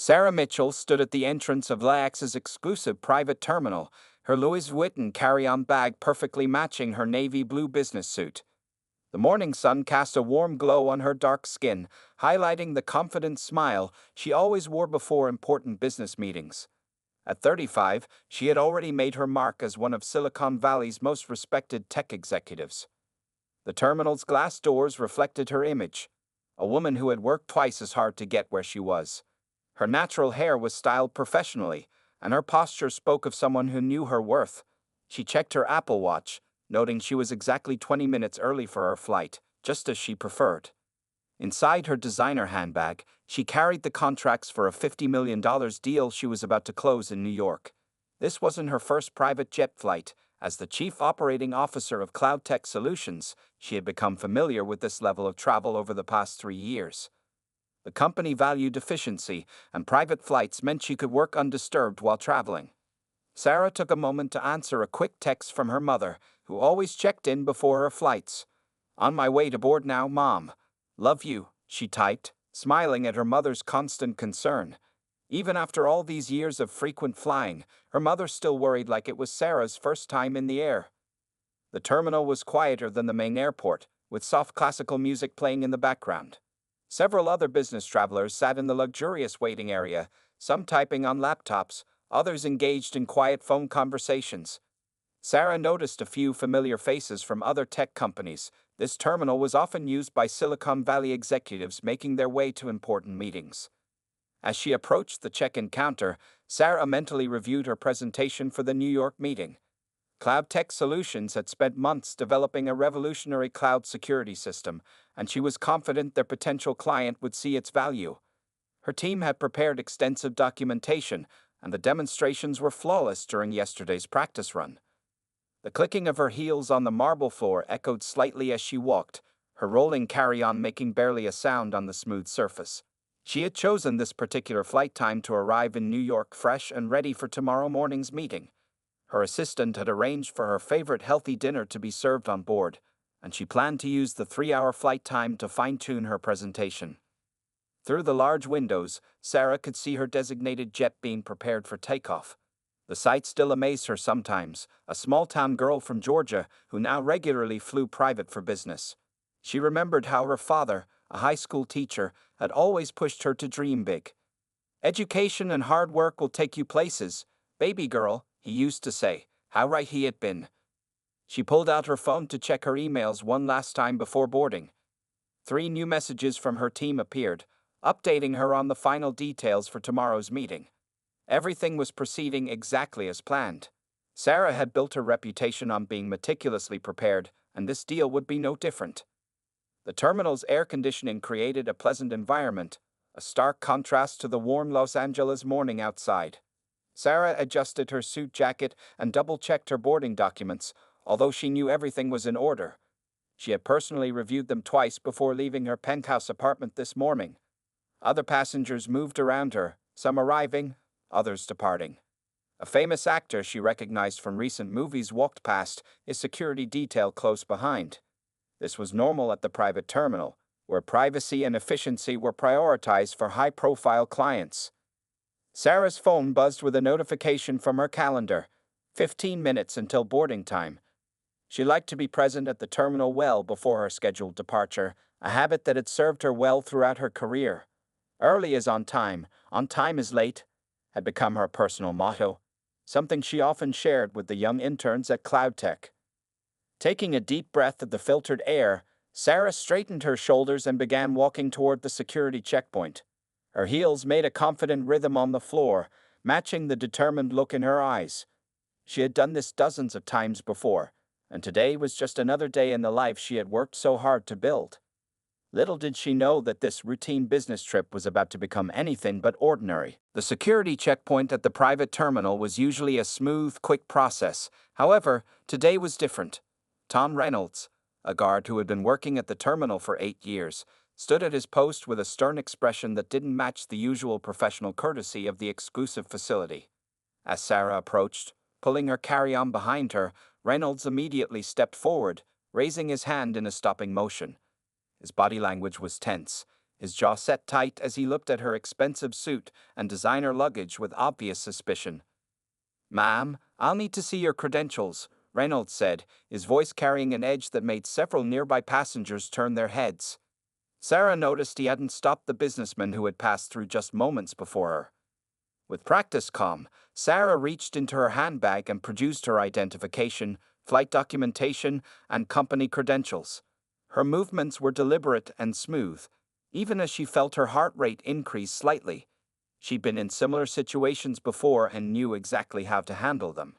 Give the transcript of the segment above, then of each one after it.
Sarah Mitchell stood at the entrance of LAX's exclusive private terminal, her Louis Vuitton carry-on bag perfectly matching her navy blue business suit. The morning sun cast a warm glow on her dark skin, highlighting the confident smile she always wore before important business meetings. At 35, she had already made her mark as one of Silicon Valley's most respected tech executives. The terminal's glass doors reflected her image, a woman who had worked twice as hard to get where she was. Her natural hair was styled professionally, and her posture spoke of someone who knew her worth. She checked her Apple Watch, noting she was exactly 20 minutes early for her flight, just as she preferred. Inside her designer handbag, she carried the contracts for a $50 million deal she was about to close in New York. This wasn't her first private jet flight. As the chief operating officer of Cloud Tech Solutions, she had become familiar with this level of travel over the past 3 years. The company valued efficiency, and private flights meant she could work undisturbed while traveling. Sarah took a moment to answer a quick text from her mother, who always checked in before her flights. "On my way to board now, Mom. Love you," she typed, smiling at her mother's constant concern. Even after all these years of frequent flying, her mother still worried like it was Sarah's first time in the air. The terminal was quieter than the main airport, with soft classical music playing in the background. Several other business travelers sat in the luxurious waiting area, some typing on laptops, others engaged in quiet phone conversations. Sarah noticed a few familiar faces from other tech companies. This terminal was often used by Silicon Valley executives making their way to important meetings. As she approached the check-in counter, Sarah mentally reviewed her presentation for the New York meeting. Cloud Tech Solutions had spent months developing a revolutionary cloud security system, and she was confident their potential client would see its value. Her team had prepared extensive documentation, and the demonstrations were flawless during yesterday's practice run. The clicking of her heels on the marble floor echoed slightly as she walked, her rolling carry-on making barely a sound on the smooth surface. She had chosen this particular flight time to arrive in New York fresh and ready for tomorrow morning's meeting. Her assistant had arranged for her favorite healthy dinner to be served on board, and she planned to use the 3-hour flight time to fine-tune her presentation. Through the large windows, Sarah could see her designated jet being prepared for takeoff. The sight still amazed her sometimes, a small-town girl from Georgia who now regularly flew private for business. She remembered how her father, a high school teacher, had always pushed her to dream big. "Education and hard work will take you places, baby girl," he used to say. How right he had been. She pulled out her phone to check her emails one last time before boarding. 3 new messages from her team appeared, updating her on the final details for tomorrow's meeting. Everything was proceeding exactly as planned. Sarah had built her reputation on being meticulously prepared, and this deal would be no different. The terminal's air conditioning created a pleasant environment, a stark contrast to the warm Los Angeles morning outside. Sarah adjusted her suit jacket and double-checked her boarding documents, although she knew everything was in order. She had personally reviewed them twice before leaving her penthouse apartment this morning. Other passengers moved around her, some arriving, others departing. A famous actor she recognized from recent movies walked past, his security detail close behind. This was normal at the private terminal, where privacy and efficiency were prioritized for high-profile clients. Sarah's phone buzzed with a notification from her calendar, 15 minutes until boarding time. She liked to be present at the terminal well before her scheduled departure, a habit that had served her well throughout her career. "Early is on time is late," had become her personal motto, something she often shared with the young interns at Cloud Tech. Taking a deep breath of the filtered air, Sarah straightened her shoulders and began walking toward the security checkpoint. Her heels made a confident rhythm on the floor, matching the determined look in her eyes. She had done this dozens of times before, and today was just another day in the life she had worked so hard to build. Little did she know that this routine business trip was about to become anything but ordinary. The security checkpoint at the private terminal was usually a smooth, quick process. However, today was different. Tom Reynolds, a guard who had been working at the terminal for 8 years, stood at his post with a stern expression that didn't match the usual professional courtesy of the exclusive facility. As Sarah approached, pulling her carry-on behind her, Reynolds immediately stepped forward, raising his hand in a stopping motion. His body language was tense, his jaw set tight as he looked at her expensive suit and designer luggage with obvious suspicion. "Ma'am, I'll need to see your credentials," Reynolds said, his voice carrying an edge that made several nearby passengers turn their heads. Sarah noticed he hadn't stopped the businessman who had passed through just moments before her. With practiced calm, Sarah reached into her handbag and produced her identification, flight documentation, and company credentials. Her movements were deliberate and smooth, even as she felt her heart rate increase slightly. She'd been in similar situations before and knew exactly how to handle them.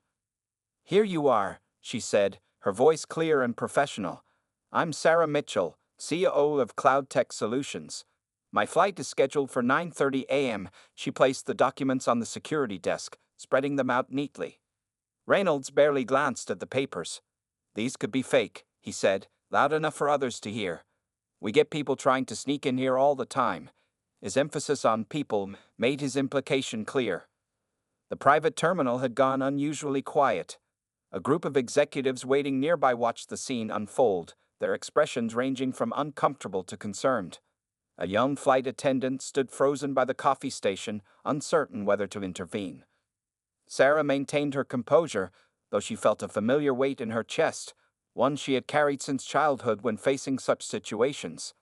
"Here you are," she said, her voice clear and professional. "I'm Sarah Mitchell, CEO of Cloud Tech Solutions. My flight is scheduled for 9:30 a.m. She placed the documents on the security desk, spreading them out neatly. Reynolds barely glanced at the papers. "These could be fake," he said, loud enough for others to hear. "We get people trying to sneak in here all the time." His emphasis on people made his implication clear. The private terminal had gone unusually quiet. A group of executives waiting nearby watched the scene unfold, their expressions ranging from uncomfortable to concerned. A young flight attendant stood frozen by the coffee station, uncertain whether to intervene. Sarah maintained her composure, though she felt a familiar weight in her chest, one she had carried since childhood when facing such situations.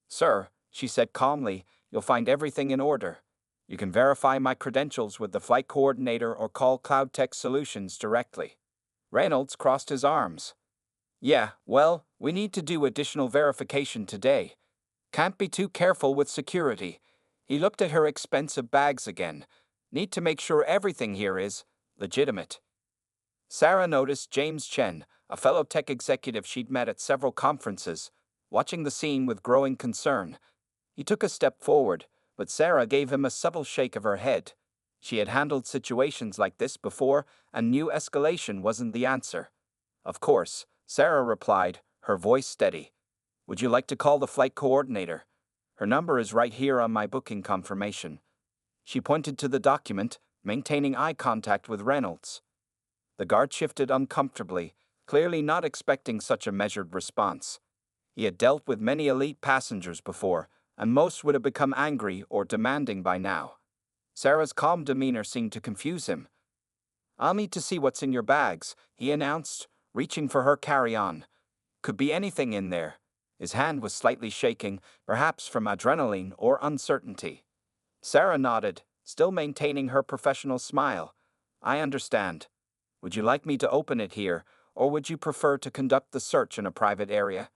"Sir," she said calmly, "you'll find everything in order. You can verify my credentials with the flight coordinator or call Cloud Tech Solutions directly." Reynolds crossed his arms. "Yeah, well, we need to do additional verification today. Can't be too careful with security." He looked at her expensive bags again. "Need to make sure everything here is legitimate." Sarah noticed James Chen, a fellow tech executive she'd met at several conferences, watching the scene with growing concern. He took a step forward, but Sarah gave him a subtle shake of her head. She had handled situations like this before and knew escalation wasn't the answer. "Of course," Sarah replied, her voice steady. "Would you like to call the flight coordinator? Her number is right here on my booking confirmation." She pointed to the document, maintaining eye contact with Reynolds. The guard shifted uncomfortably, clearly not expecting such a measured response. He had dealt with many elite passengers before, and most would have become angry or demanding by now. Sarah's calm demeanor seemed to confuse him. "I'll need to see what's in your bags," he announced, reaching for her carry-on. "Could be anything in there." His hand was slightly shaking, perhaps from adrenaline or uncertainty. Sarah nodded, still maintaining her professional smile. "I understand. Would you like me to open it here, or would you prefer to conduct the search in a private area?"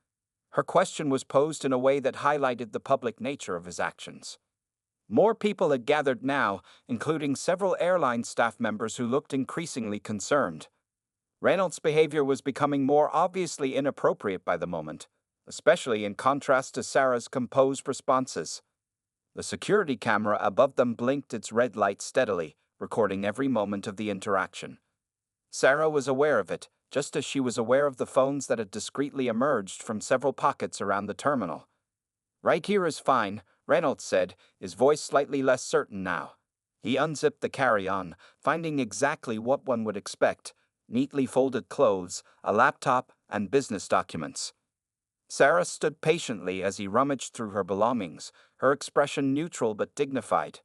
Her question was posed in a way that highlighted the public nature of his actions. More people had gathered now, including several airline staff members who looked increasingly concerned. Reynolds' behavior was becoming more obviously inappropriate by the moment, especially in contrast to Sarah's composed responses. The security camera above them blinked its red light steadily, recording every moment of the interaction. Sarah was aware of it, just as she was aware of the phones that had discreetly emerged from several pockets around the terminal. "Right here is fine," Reynolds said, his voice slightly less certain now. He unzipped the carry-on, finding exactly what one would expect: neatly folded clothes, a laptop, and business documents. Sarah stood patiently as he rummaged through her belongings, her expression neutral but dignified.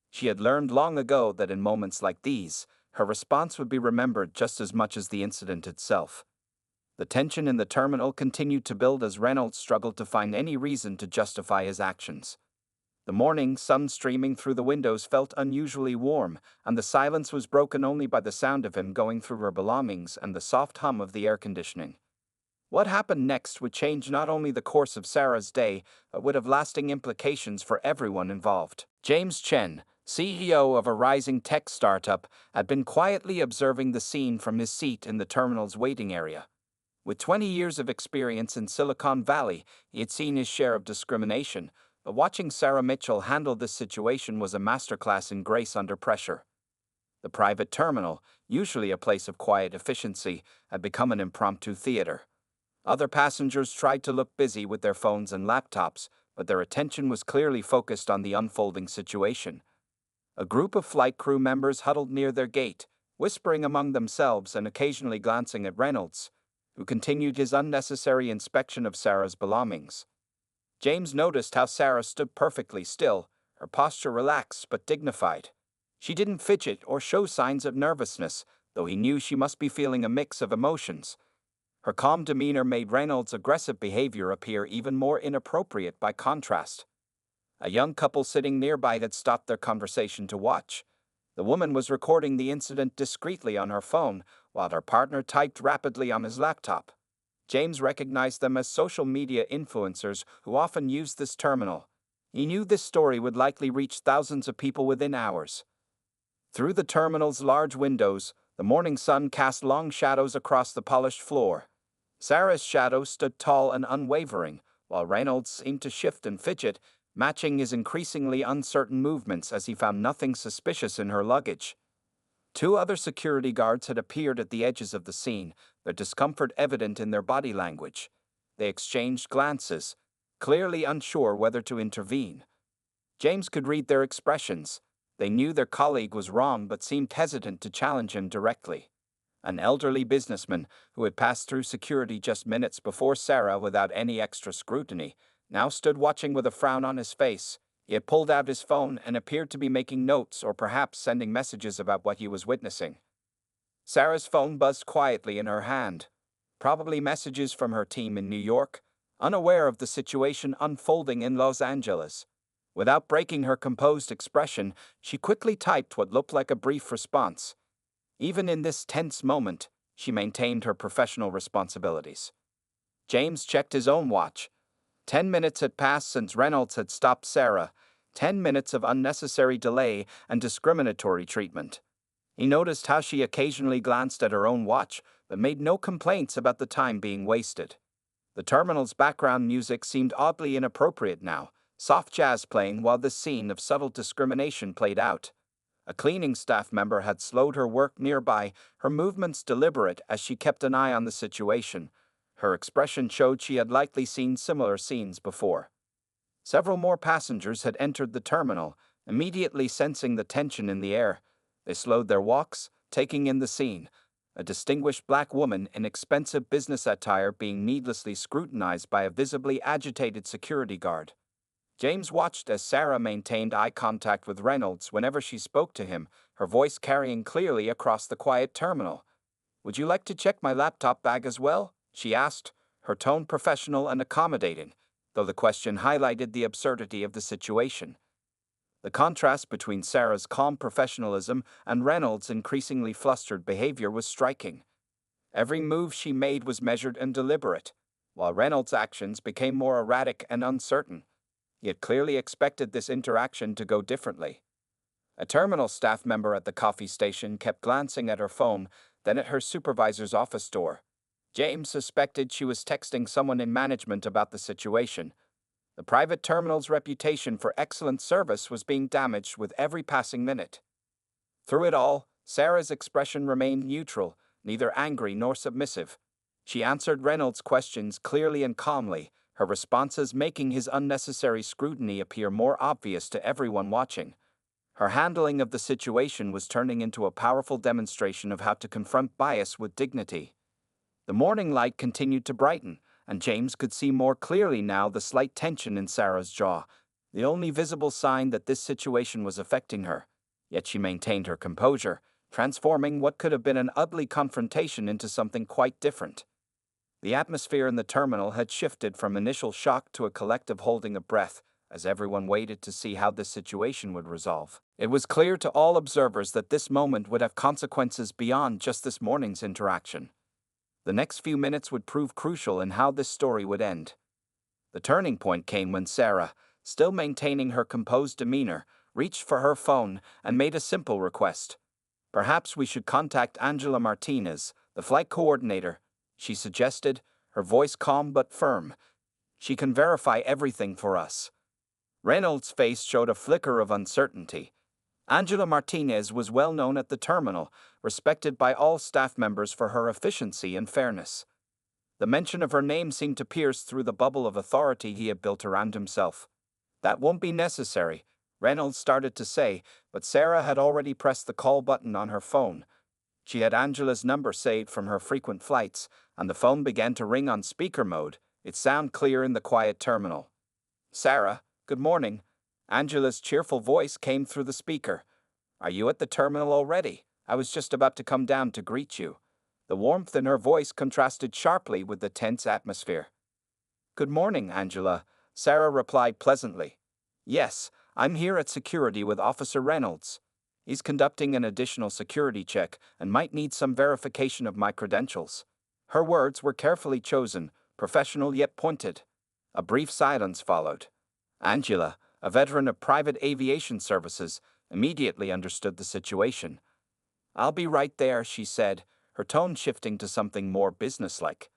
She had learned long ago that in moments like these, her response would be remembered just as much as the incident itself. The tension in the terminal continued to build as Reynolds struggled to find any reason to justify his actions. The morning sun streaming through the windows felt unusually warm, and the silence was broken only by the sound of him going through her belongings and the soft hum of the air conditioning. What happened next would change not only the course of Sarah's day, but would have lasting implications for everyone involved. James Chen, CEO of a rising tech startup, had been quietly observing the scene from his seat in the terminal's waiting area. With 20 years of experience in Silicon Valley, he had seen his share of discrimination, but watching Sarah Mitchell handle this situation was a masterclass in grace under pressure. The private terminal, usually a place of quiet efficiency, had become an impromptu theater. Other passengers tried to look busy with their phones and laptops, but their attention was clearly focused on the unfolding situation. A group of flight crew members huddled near their gate, whispering among themselves and occasionally glancing at Reynolds, who continued his unnecessary inspection of Sarah's belongings. James noticed how Sarah stood perfectly still, her posture relaxed but dignified. She didn't fidget or show signs of nervousness, though he knew she must be feeling a mix of emotions. Her calm demeanor made Reynolds' aggressive behavior appear even more inappropriate by contrast. A young couple sitting nearby had stopped their conversation to watch. The woman was recording the incident discreetly on her phone, while her partner typed rapidly on his laptop. James recognized them as social media influencers who often used this terminal. He knew this story would likely reach thousands of people within hours. Through the terminal's large windows, the morning sun cast long shadows across the polished floor. Sarah's shadow stood tall and unwavering, while Reynolds seemed to shift and fidget, matching his increasingly uncertain movements as he found nothing suspicious in her luggage. Two other security guards had appeared at the edges of the scene, their discomfort evident in their body language. They exchanged glances, clearly unsure whether to intervene. James could read their expressions. They knew their colleague was wrong but seemed hesitant to challenge him directly. An elderly businessman, who had passed through security just minutes before Sarah without any extra scrutiny, now stood watching with a frown on his face. He had pulled out his phone and appeared to be making notes or perhaps sending messages about what he was witnessing. Sarah's phone buzzed quietly in her hand. Probably messages from her team in New York, unaware of the situation unfolding in Los Angeles. Without breaking her composed expression, she quickly typed what looked like a brief response. Even in this tense moment, she maintained her professional responsibilities. James checked his own watch. 10 minutes had passed since Reynolds had stopped Sarah. 10 minutes of unnecessary delay and discriminatory treatment. He noticed how she occasionally glanced at her own watch, but made no complaints about the time being wasted. The terminal's background music seemed oddly inappropriate now, soft jazz playing while this scene of subtle discrimination played out. A cleaning staff member had slowed her work nearby, her movements deliberate as she kept an eye on the situation. Her expression showed she had likely seen similar scenes before. Several more passengers had entered the terminal, immediately sensing the tension in the air. They slowed their walks, taking in the scene. A distinguished black woman in expensive business attire being needlessly scrutinized by a visibly agitated security guard. James watched as Sarah maintained eye contact with Reynolds whenever she spoke to him, her voice carrying clearly across the quiet terminal. "Would you like to check my laptop bag as well?" she asked, her tone professional and accommodating, though the question highlighted the absurdity of the situation. The contrast between Sarah's calm professionalism and Reynolds' increasingly flustered behavior was striking. Every move she made was measured and deliberate, while Reynolds' actions became more erratic and uncertain. He had clearly expected this interaction to go differently. A terminal staff member at the coffee station kept glancing at her phone, then at her supervisor's office door. James suspected she was texting someone in management about the situation. The private terminal's reputation for excellent service was being damaged with every passing minute. Through it all, Sarah's expression remained neutral, neither angry nor submissive. She answered Reynolds' questions clearly and calmly, her responses making his unnecessary scrutiny appear more obvious to everyone watching. Her handling of the situation was turning into a powerful demonstration of how to confront bias with dignity. The morning light continued to brighten, and James could see more clearly now the slight tension in Sarah's jaw, the only visible sign that this situation was affecting her. Yet she maintained her composure, transforming what could have been an ugly confrontation into something quite different. The atmosphere in the terminal had shifted from initial shock to a collective holding of breath, as everyone waited to see how this situation would resolve. It was clear to all observers that this moment would have consequences beyond just this morning's interaction. The next few minutes would prove crucial in how this story would end. The turning point came when Sarah, still maintaining her composed demeanor, reached for her phone and made a simple request. "Perhaps we should contact Angela Martinez, the flight coordinator," she suggested, her voice calm but firm. "She can verify everything for us." Reynolds' face showed a flicker of uncertainty. Angela Martinez was well known at the terminal, respected by all staff members for her efficiency and fairness. The mention of her name seemed to pierce through the bubble of authority he had built around himself. "That won't be necessary," Reynolds started to say, but Sarah had already pressed the call button on her phone. She had Angela's number saved from her frequent flights, and the phone began to ring on speaker mode, its sound clear in the quiet terminal. Sarah, good morning. Angela's cheerful voice came through the speaker. Are you at the terminal already? I was just about to come down to greet you. The warmth in her voice contrasted sharply with the tense atmosphere. Good morning, Angela, Sarah replied pleasantly. Yes, I'm here at security with Officer Reynolds. He's conducting an additional security check and might need some verification of my credentials. Her words were carefully chosen, professional yet pointed. A brief silence followed. Angela, a veteran of private aviation services, immediately understood the situation. I'll be right there, she said, her tone shifting to something more businesslike.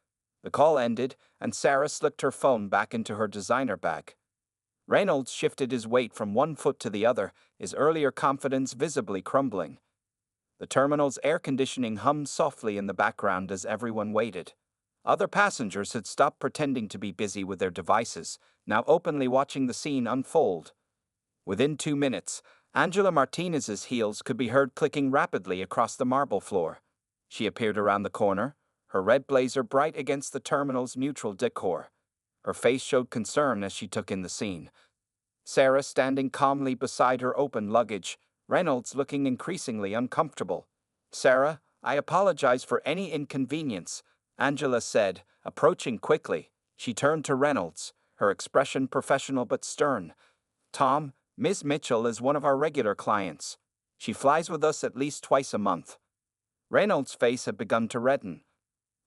The call ended, and Sarah slipped her phone back into her designer bag. Reynolds shifted his weight from one foot to the other, his earlier confidence visibly crumbling. The terminal's air conditioning hummed softly in the background as everyone waited. Other passengers had stopped pretending to be busy with their devices, now openly watching the scene unfold. Within 2 minutes, Angela Martinez's heels could be heard clicking rapidly across the marble floor. She appeared around the corner, her red blazer bright against the terminal's neutral decor. Her face showed concern as she took in the scene. Sarah standing calmly beside her open luggage, Reynolds looking increasingly uncomfortable. Sarah, I apologize for any inconvenience, Angela said, approaching quickly. She turned to Reynolds, her expression professional but stern. Tom, Ms. Mitchell is one of our regular clients. She flies with us at least twice a month. Reynolds' face had begun to redden.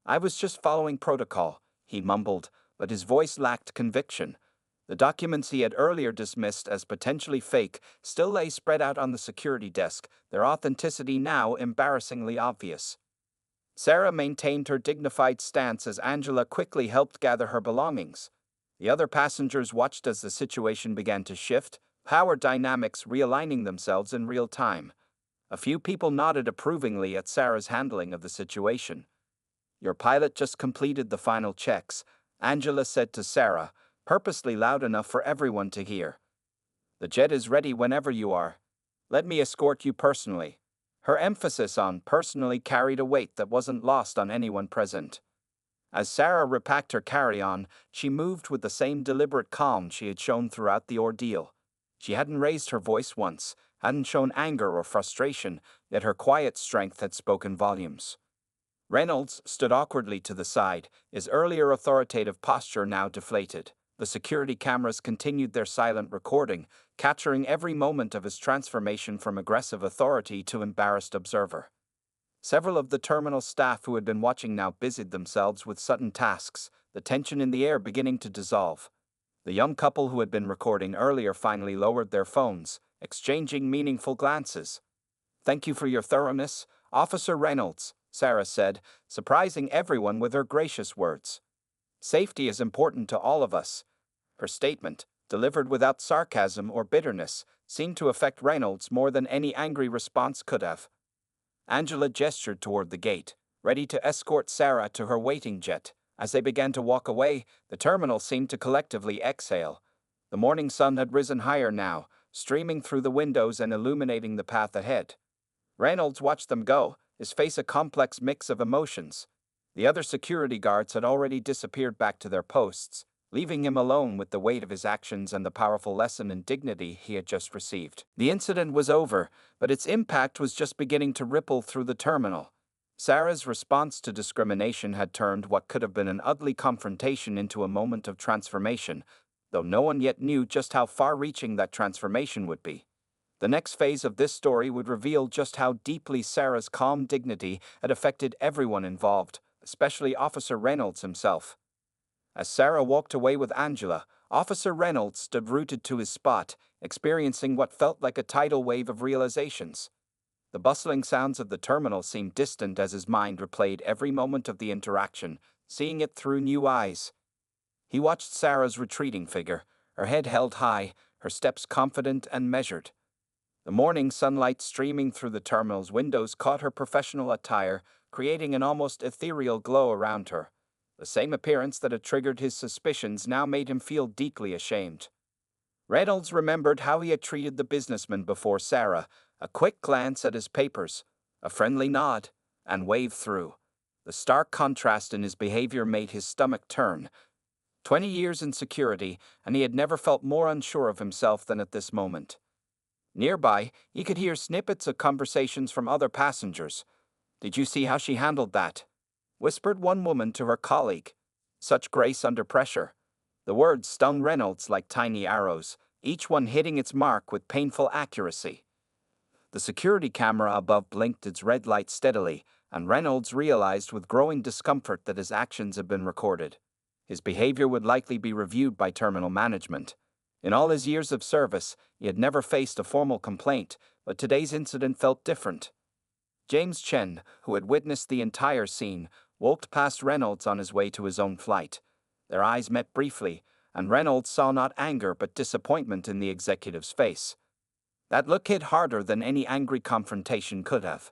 I was just following protocol, he mumbled, but his voice lacked conviction. The documents he had earlier dismissed as potentially fake still lay spread out on the security desk, their authenticity now embarrassingly obvious. Sarah maintained her dignified stance as Angela quickly helped gather her belongings. The other passengers watched as the situation began to shift, power dynamics realigning themselves in real time. A few people nodded approvingly at Sarah's handling of the situation. Your pilot just completed the final checks, Angela said to Sarah, purposely loud enough for everyone to hear. The jet is ready whenever you are. Let me escort you personally. Her emphasis on personally carried a weight that wasn't lost on anyone present. As Sarah repacked her carry-on, she moved with the same deliberate calm she had shown throughout the ordeal. She hadn't raised her voice once, hadn't shown anger or frustration, yet her quiet strength had spoken volumes. Reynolds stood awkwardly to the side, his earlier authoritative posture now deflated. The security cameras continued their silent recording, capturing every moment of his transformation from aggressive authority to embarrassed observer. Several of the terminal staff who had been watching now busied themselves with sudden tasks, the tension in the air beginning to dissolve. The young couple who had been recording earlier finally lowered their phones, exchanging meaningful glances. Thank you for your thoroughness, Officer Reynolds, Sarah said, surprising everyone with her gracious words. Safety is important to all of us. Her statement, delivered without sarcasm or bitterness, seemed to affect Reynolds more than any angry response could have. Angela gestured toward the gate, ready to escort Sarah to her waiting jet. As they began to walk away, the terminal seemed to collectively exhale. The morning sun had risen higher now, streaming through the windows and illuminating the path ahead. Reynolds watched them go, his face a complex mix of emotions. The other security guards had already disappeared back to their posts, leaving him alone with the weight of his actions and the powerful lesson in dignity he had just received. The incident was over, but its impact was just beginning to ripple through the terminal. Sarah's response to discrimination had turned what could have been an ugly confrontation into a moment of transformation, though no one yet knew just how far-reaching that transformation would be. The next phase of this story would reveal just how deeply Sarah's calm dignity had affected everyone involved, especially Officer Reynolds himself. As Sarah walked away with Angela, Officer Reynolds stood rooted to his spot, experiencing what felt like a tidal wave of realizations. The bustling sounds of the terminal seemed distant as his mind replayed every moment of the interaction, seeing it through new eyes. He watched Sarah's retreating figure, her head held high, her steps confident and measured. The morning sunlight streaming through the terminal's windows caught her professional attire, creating an almost ethereal glow around her. The same appearance that had triggered his suspicions now made him feel deeply ashamed. Reynolds remembered how he had treated the businessman before Sarah, a quick glance at his papers, a friendly nod, and waved through. The stark contrast in his behavior made his stomach turn. 20 years in security, and he had never felt more unsure of himself than at this moment. Nearby, he could hear snippets of conversations from other passengers. "Did you see how she handled that?" whispered one woman to her colleague. "Such grace under pressure." The words stung Reynolds like tiny arrows, each one hitting its mark with painful accuracy. The security camera above blinked its red light steadily, and Reynolds realized with growing discomfort that his actions had been recorded. His behavior would likely be reviewed by terminal management. In all his years of service, he had never faced a formal complaint, but today's incident felt different. James Chen, who had witnessed the entire scene, walked past Reynolds on his way to his own flight. Their eyes met briefly, and Reynolds saw not anger but disappointment in the executive's face. That look hit harder than any angry confrontation could have.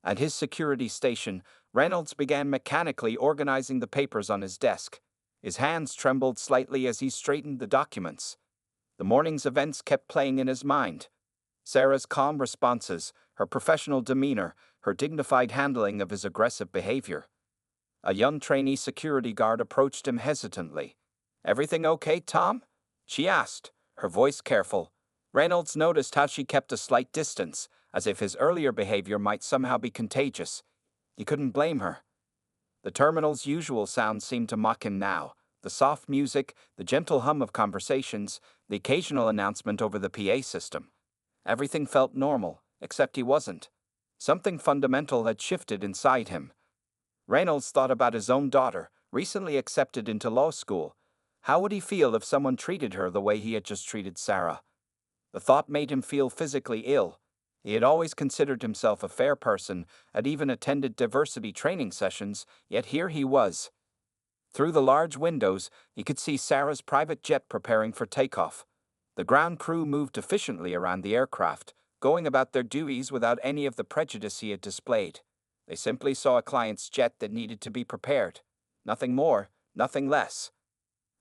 At his security station, Reynolds began mechanically organizing the papers on his desk. His hands trembled slightly as he straightened the documents. The morning's events kept playing in his mind. Sarah's calm responses, her professional demeanor, her dignified handling of his aggressive behavior. A young trainee security guard approached him hesitantly. "Everything okay, Tom?" she asked, her voice careful. Reynolds noticed how she kept a slight distance, as if his earlier behavior might somehow be contagious. He couldn't blame her. The terminal's usual sounds seemed to mock him now. The soft music, the gentle hum of conversations, the occasional announcement over the PA system. Everything felt normal, except he wasn't. Something fundamental had shifted inside him. Reynolds thought about his own daughter, recently accepted into law school. How would he feel if someone treated her the way he had just treated Sarah? The thought made him feel physically ill. He had always considered himself a fair person, had even attended diversity training sessions, yet here he was. Through the large windows, he could see Sarah's private jet preparing for takeoff. The ground crew moved efficiently around the aircraft, going about their duties without any of the prejudice he had displayed. They simply saw a client's jet that needed to be prepared. Nothing more, nothing less.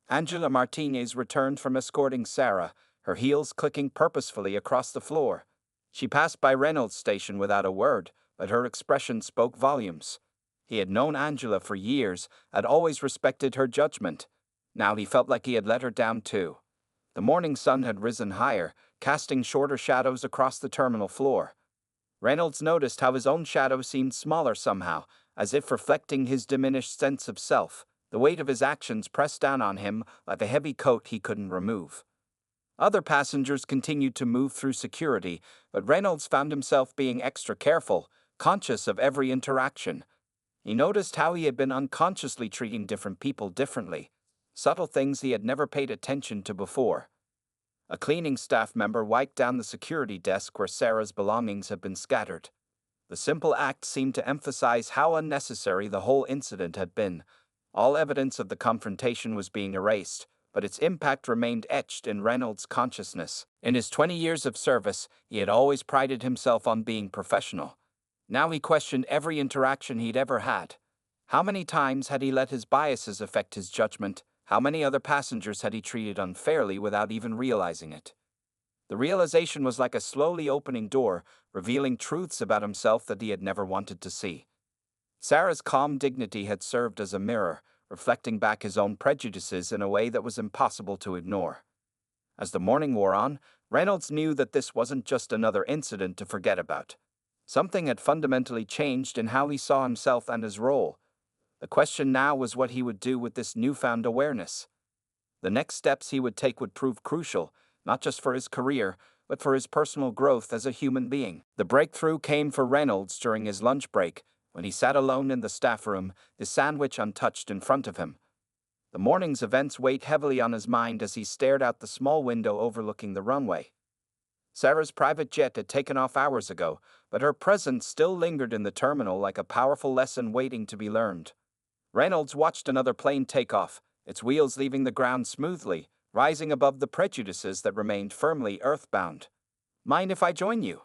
Angela Martinez returned from escorting Sarah, her heels clicking purposefully across the floor. She passed by Reynolds' station without a word, but her expression spoke volumes. He had known Angela for years, had always respected her judgment. Now he felt like he had let her down too. The morning sun had risen higher, casting shorter shadows across the terminal floor. Reynolds noticed how his own shadow seemed smaller somehow, as if reflecting his diminished sense of self. The weight of his actions pressed down on him like a heavy coat he couldn't remove. Other passengers continued to move through security, but Reynolds found himself being extra careful, conscious of every interaction. He noticed how he had been unconsciously treating different people differently, subtle things he had never paid attention to before. A cleaning staff member wiped down the security desk where Sarah's belongings had been scattered. The simple act seemed to emphasize how unnecessary the whole incident had been. All evidence of the confrontation was being erased, but its impact remained etched in Reynolds' consciousness. In his 20 years of service, he had always prided himself on being professional. Now he questioned every interaction he'd ever had. How many times had he let his biases affect his judgment? How many other passengers had he treated unfairly without even realizing it? The realization was like a slowly opening door, revealing truths about himself that he had never wanted to see. Sarah's calm dignity had served as a mirror, reflecting back his own prejudices in a way that was impossible to ignore. As the morning wore on, Reynolds knew that this wasn't just another incident to forget about. Something had fundamentally changed in how he saw himself and his role. The question now was what he would do with this newfound awareness. The next steps he would take would prove crucial, not just for his career, but for his personal growth as a human being. The breakthrough came for Reynolds during his lunch break, when he sat alone in the staff room, his sandwich untouched in front of him. The morning's events weighed heavily on his mind as he stared out the small window overlooking the runway. Sarah's private jet had taken off hours ago, but her presence still lingered in the terminal like a powerful lesson waiting to be learned. Reynolds watched another plane take off, its wheels leaving the ground smoothly, rising above the prejudices that remained firmly earthbound. "Mind if I join you?"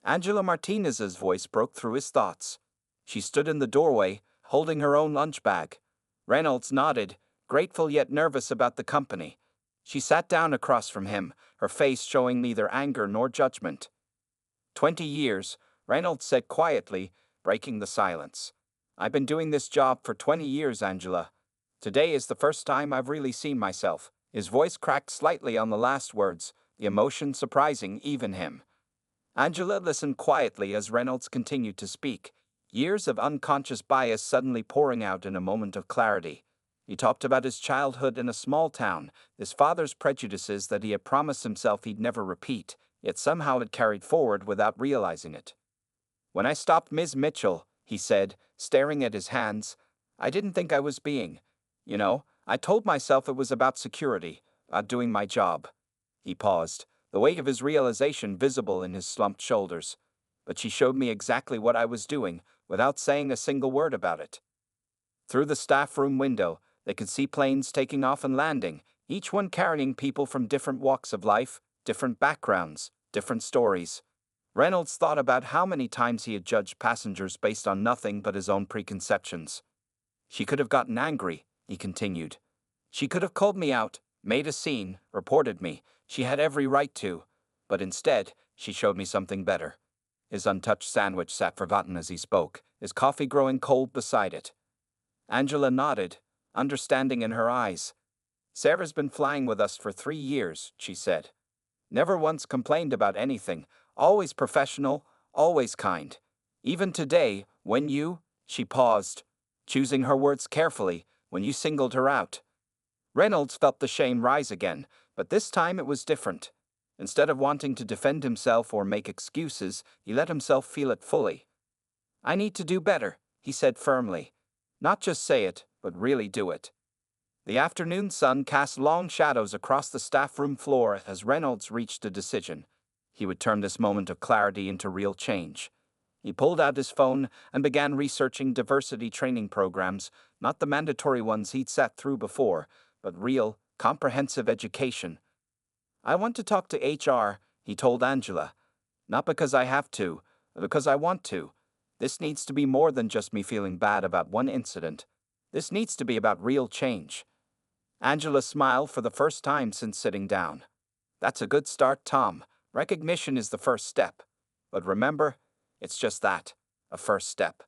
Angela Martinez's voice broke through his thoughts. She stood in the doorway, holding her own lunch bag. Reynolds nodded, grateful yet nervous about the company. She sat down across from him, her face showing neither anger nor judgment. 20 years, Reynolds said quietly, breaking the silence. "I've been doing this job for 20 years, Angela. Today is the first time I've really seen myself. His voice cracked slightly on the last words, the emotion surprising even him. Angela listened quietly as Reynolds continued to speak, years of unconscious bias suddenly pouring out in a moment of clarity. He talked about his childhood in a small town, his father's prejudices that he had promised himself he'd never repeat, yet somehow had carried forward without realizing it. When I stopped Ms. Mitchell, he said, staring at his hands, I didn't think I was being. I told myself it was about security, about doing my job. He paused, the weight of his realization visible in his slumped shoulders. But she showed me exactly what I was doing, without saying a single word about it. Through the staff room window, they could see planes taking off and landing, each one carrying people from different walks of life, different backgrounds, different stories. Reynolds thought about how many times he had judged passengers based on nothing but his own preconceptions. She could have gotten angry, he continued. She could have called me out, made a scene, reported me. She had every right to. But instead, she showed me something better. His untouched sandwich sat forgotten as he spoke, his coffee growing cold beside it. Angela nodded, understanding in her eyes. Sarah's been flying with us for 3 years, she said. Never once complained about anything, always professional, always kind. Even today, she paused, choosing her words carefully, when you singled her out. Reynolds felt the shame rise again, but this time it was different. Instead of wanting to defend himself or make excuses, he let himself feel it fully. I need to do better, he said firmly. Not just say it, but really do it. The afternoon sun cast long shadows across the staff room floor as Reynolds reached a decision. He would turn this moment of clarity into real change. He pulled out his phone and began researching diversity training programs, not the mandatory ones he'd sat through before, but real, comprehensive education. I want to talk to HR, he told Angela. Not because I have to, but because I want to. This needs to be more than just me feeling bad about one incident. This needs to be about real change. Angela smiled for the first time since sitting down. That's a good start, Tom. Recognition is the first step. But remember, it's just that, a first step.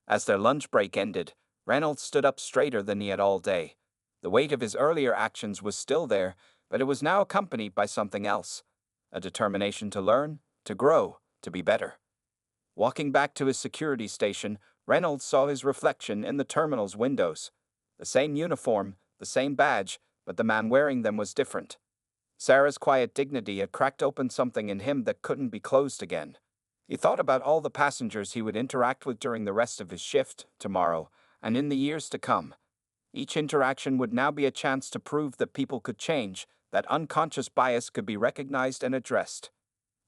As their lunch break ended, Reynolds stood up straighter than he had all day. The weight of his earlier actions was still there, but it was now accompanied by something else. A determination to learn, to grow, to be better. Walking back to his security station, Reynolds saw his reflection in the terminal's windows. The same uniform, the same badge, but the man wearing them was different. Sarah's quiet dignity had cracked open something in him that couldn't be closed again. He thought about all the passengers he would interact with during the rest of his shift, tomorrow, and in the years to come. Each interaction would now be a chance to prove that people could change, that unconscious bias could be recognized and addressed.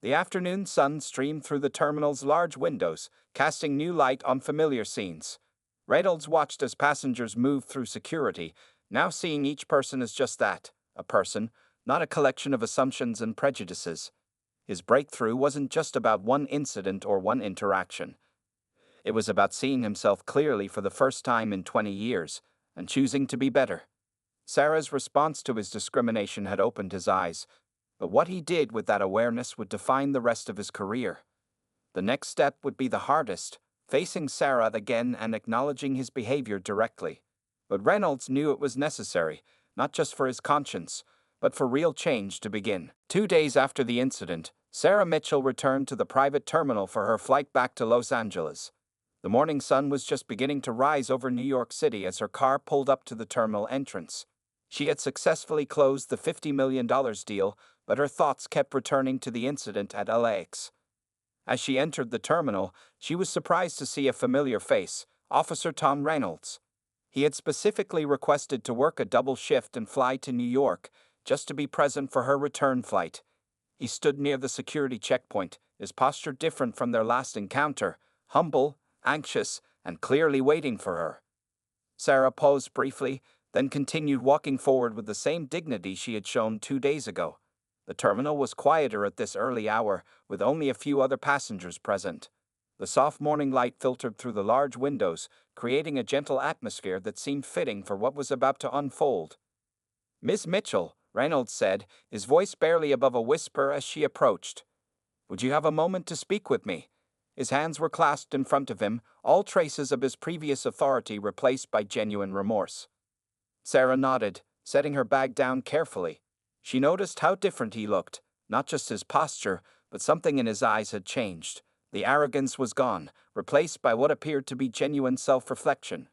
The afternoon sun streamed through the terminal's large windows, casting new light on familiar scenes. Reynolds watched as passengers moved through security, now seeing each person as just that, a person, not a collection of assumptions and prejudices. His breakthrough wasn't just about one incident or one interaction. It was about seeing himself clearly for the first time in 20 years, and choosing to be better. Sarah's response to his discrimination had opened his eyes, but what he did with that awareness would define the rest of his career. The next step would be the hardest, facing Sarah again and acknowledging his behavior directly. But Reynolds knew it was necessary, not just for his conscience, but for real change to begin. 2 days after the incident, Sarah Mitchell returned to the private terminal for her flight back to Los Angeles. The morning sun was just beginning to rise over New York City as her car pulled up to the terminal entrance. She had successfully closed the $50 million deal, but her thoughts kept returning to the incident at LAX. As she entered the terminal, she was surprised to see a familiar face, Officer Tom Reynolds. He had specifically requested to work a double shift and fly to New York, just to be present for her return flight. He stood near the security checkpoint, his posture different from their last encounter, humble, anxious, and clearly waiting for her. Sarah paused briefly, then continued walking forward with the same dignity she had shown 2 days ago. The terminal was quieter at this early hour, with only a few other passengers present. The soft morning light filtered through the large windows, creating a gentle atmosphere that seemed fitting for what was about to unfold. Miss Mitchell, Reynolds said, his voice barely above a whisper as she approached. Would you have a moment to speak with me? His hands were clasped in front of him, all traces of his previous authority replaced by genuine remorse. Sarah nodded, setting her bag down carefully. She noticed how different he looked, not just his posture, but something in his eyes had changed. The arrogance was gone, replaced by what appeared to be genuine self-reflection.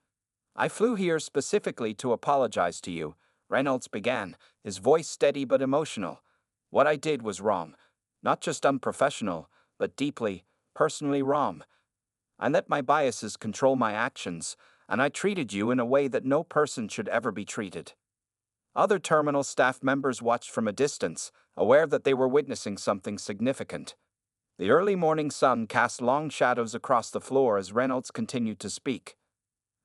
"I flew here specifically to apologize to you," Reynolds began, his voice steady but emotional. "What I did was wrong. Not just unprofessional, but deeply, personally wrong. I let my biases control my actions, and I treated you in a way that no person should ever be treated." Other terminal staff members watched from a distance, aware that they were witnessing something significant. The early morning sun cast long shadows across the floor as Reynolds continued to speak.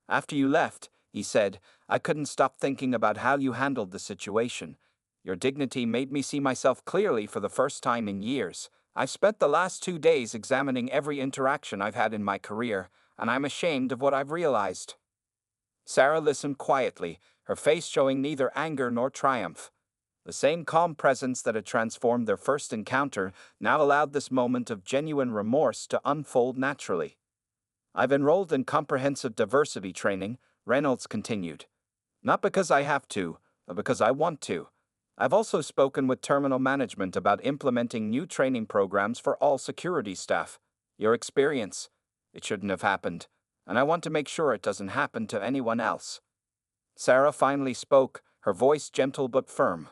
"After you left," he said, "I couldn't stop thinking about how you handled the situation. Your dignity made me see myself clearly for the first time in years. I've spent the last 2 days examining every interaction I've had in my career, and I'm ashamed of what I've realized." Sarah listened quietly, her face showing neither anger nor triumph. The same calm presence that had transformed their first encounter now allowed this moment of genuine remorse to unfold naturally. "I've enrolled in comprehensive diversity training," Reynolds continued. "Not because I have to, but because I want to. I've also spoken with terminal management about implementing new training programs for all security staff. Your experience, it shouldn't have happened, and I want to make sure it doesn't happen to anyone else." Sarah finally spoke, her voice gentle but firm.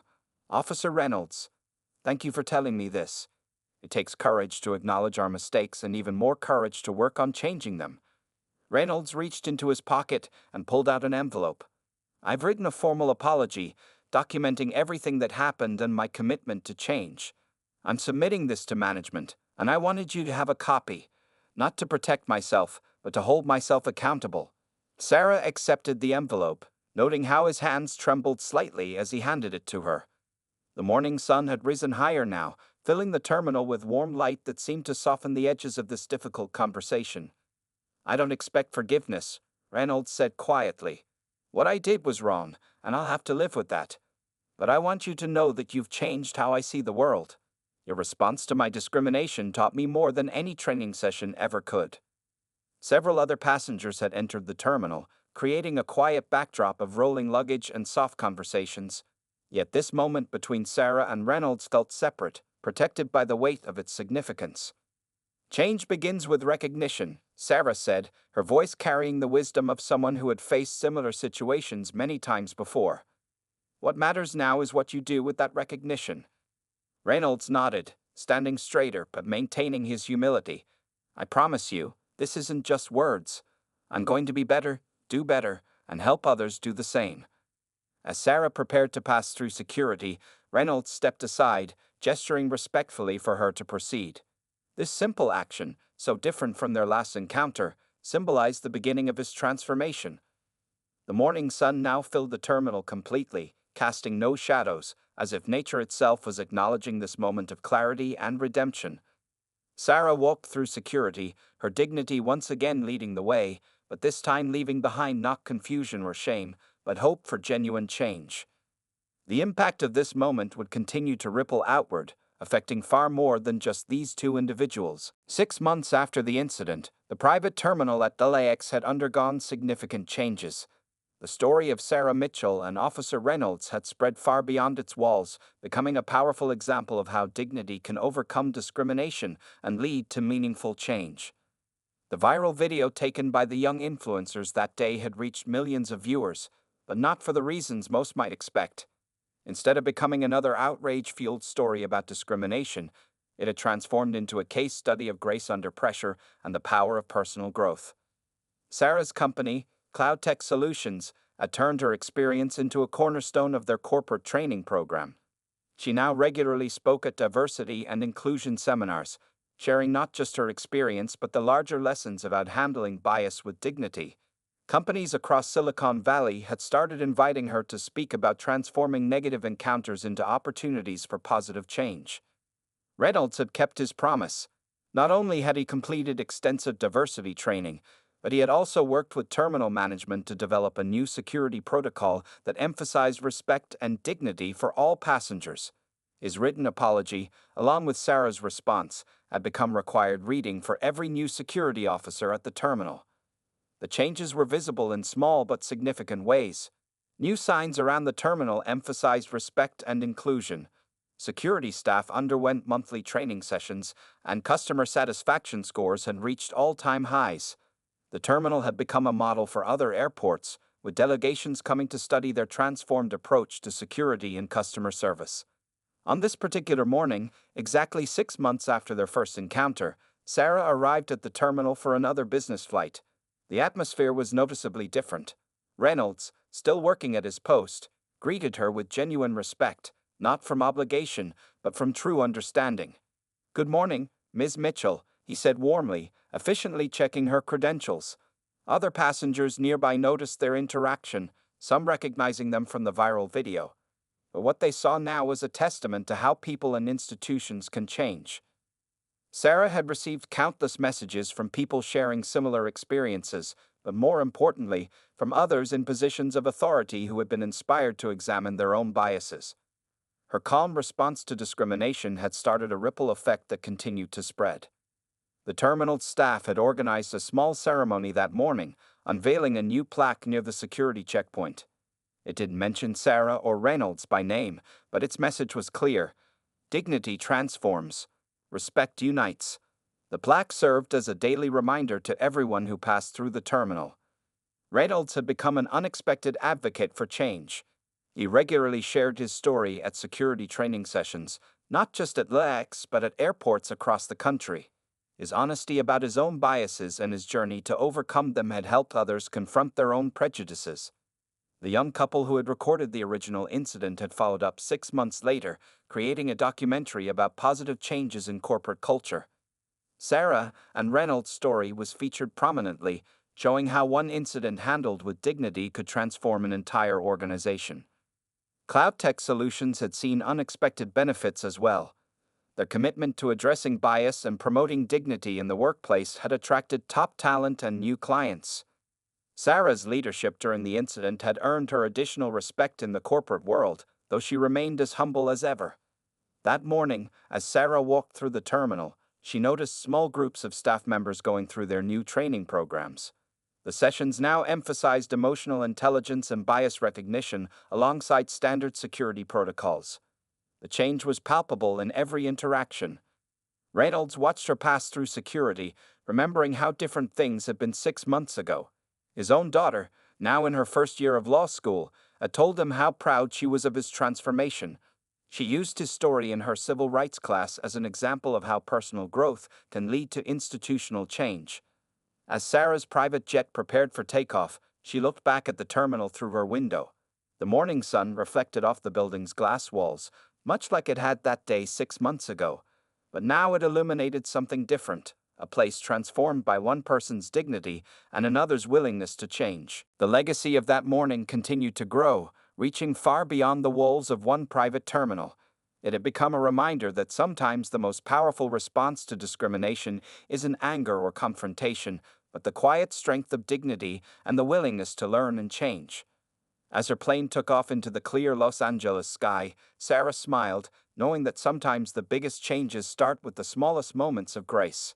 "Officer Reynolds, thank you for telling me this. It takes courage to acknowledge our mistakes and even more courage to work on changing them." Reynolds reached into his pocket and pulled out an envelope. "I've written a formal apology, documenting everything that happened and my commitment to change. I'm submitting this to management, and I wanted you to have a copy, not to protect myself, but to hold myself accountable." Sarah accepted the envelope, noting how his hands trembled slightly as he handed it to her. The morning sun had risen higher now, filling the terminal with warm light that seemed to soften the edges of this difficult conversation. "I don't expect forgiveness," Reynolds said quietly. "What I did was wrong, and I'll have to live with that. But I want you to know that you've changed how I see the world. Your response to my discrimination taught me more than any training session ever could." Several other passengers had entered the terminal, creating a quiet backdrop of rolling luggage and soft conversations. Yet this moment between Sarah and Reynolds felt separate, protected by the weight of its significance. "Change begins with recognition," Sarah said, her voice carrying the wisdom of someone who had faced similar situations many times before. "What matters now is what you do with that recognition." Reynolds nodded, standing straighter but maintaining his humility. "I promise you, this isn't just words. I'm going to be better, do better, and help others do the same." As Sarah prepared to pass through security, Reynolds stepped aside, gesturing respectfully for her to proceed. This simple action, so different from their last encounter, symbolized the beginning of his transformation. The morning sun now filled the terminal completely, casting no shadows, as if nature itself was acknowledging this moment of clarity and redemption. Sarah walked through security, her dignity once again leading the way, but this time leaving behind not confusion or shame, but hope for genuine change. The impact of this moment would continue to ripple outward, affecting far more than just these two individuals. 6 months after the incident, the private terminal at LAX had undergone significant changes. The story of Sarah Mitchell and Officer Reynolds had spread far beyond its walls, becoming a powerful example of how dignity can overcome discrimination and lead to meaningful change. The viral video taken by the young influencers that day had reached millions of viewers, but not for the reasons most might expect. Instead of becoming another outrage-fueled story about discrimination, it had transformed into a case study of grace under pressure and the power of personal growth. Sarah's company, Cloud Tech Solutions, had turned her experience into a cornerstone of their corporate training program. She now regularly spoke at diversity and inclusion seminars, sharing not just her experience but the larger lessons about handling bias with dignity. Companies across Silicon Valley had started inviting her to speak about transforming negative encounters into opportunities for positive change. Reynolds had kept his promise. Not only had he completed extensive diversity training, but he had also worked with terminal management to develop a new security protocol that emphasized respect and dignity for all passengers. His written apology, along with Sarah's response, had become required reading for every new security officer at the terminal. The changes were visible in small but significant ways. New signs around the terminal emphasized respect and inclusion. Security staff underwent monthly training sessions, and customer satisfaction scores had reached all-time highs. The terminal had become a model for other airports, with delegations coming to study their transformed approach to security and customer service. On this particular morning, exactly 6 months after their first encounter, Sarah arrived at the terminal for another business flight. The atmosphere was noticeably different. Reynolds, still working at his post, greeted her with genuine respect, not from obligation, but from true understanding. "Good morning, Ms. Mitchell," he said warmly, efficiently checking her credentials. Other passengers nearby noticed their interaction, some recognizing them from the viral video. But what they saw now was a testament to how people and institutions can change. Sarah had received countless messages from people sharing similar experiences, but more importantly, from others in positions of authority who had been inspired to examine their own biases. Her calm response to discrimination had started a ripple effect that continued to spread. The terminal staff had organized a small ceremony that morning, unveiling a new plaque near the security checkpoint. It didn't mention Sarah or Reynolds by name, but its message was clear. Dignity transforms. Respect unites. The plaque served as a daily reminder to everyone who passed through the terminal. Reynolds had become an unexpected advocate for change. He regularly shared his story at security training sessions, not just at LAX but at airports across the country. His honesty about his own biases and his journey to overcome them had helped others confront their own prejudices. The young couple who had recorded the original incident had followed up 6 months later, creating a documentary about positive changes in corporate culture. Sarah and Reynolds' story was featured prominently, showing how one incident handled with dignity could transform an entire organization. Cloud Tech Solutions had seen unexpected benefits as well. Their commitment to addressing bias and promoting dignity in the workplace had attracted top talent and new clients. Sarah's leadership during the incident had earned her additional respect in the corporate world, though she remained as humble as ever. That morning, as Sarah walked through the terminal, she noticed small groups of staff members going through their new training programs. The sessions now emphasized emotional intelligence and bias recognition alongside standard security protocols. The change was palpable in every interaction. Reynolds watched her pass through security, remembering how different things had been 6 months ago. His own daughter, now in her first year of law school, had told him how proud she was of his transformation. She used his story in her civil rights class as an example of how personal growth can lead to institutional change. As Sarah's private jet prepared for takeoff, she looked back at the terminal through her window. The morning sun reflected off the building's glass walls, much like it had that day 6 months ago. But now it illuminated something different, a place transformed by one person's dignity and another's willingness to change. The legacy of that morning continued to grow, reaching far beyond the walls of one private terminal. It had become a reminder that sometimes the most powerful response to discrimination isn't anger or confrontation, but the quiet strength of dignity and the willingness to learn and change. As her plane took off into the clear Los Angeles sky, Sarah smiled, knowing that sometimes the biggest changes start with the smallest moments of grace.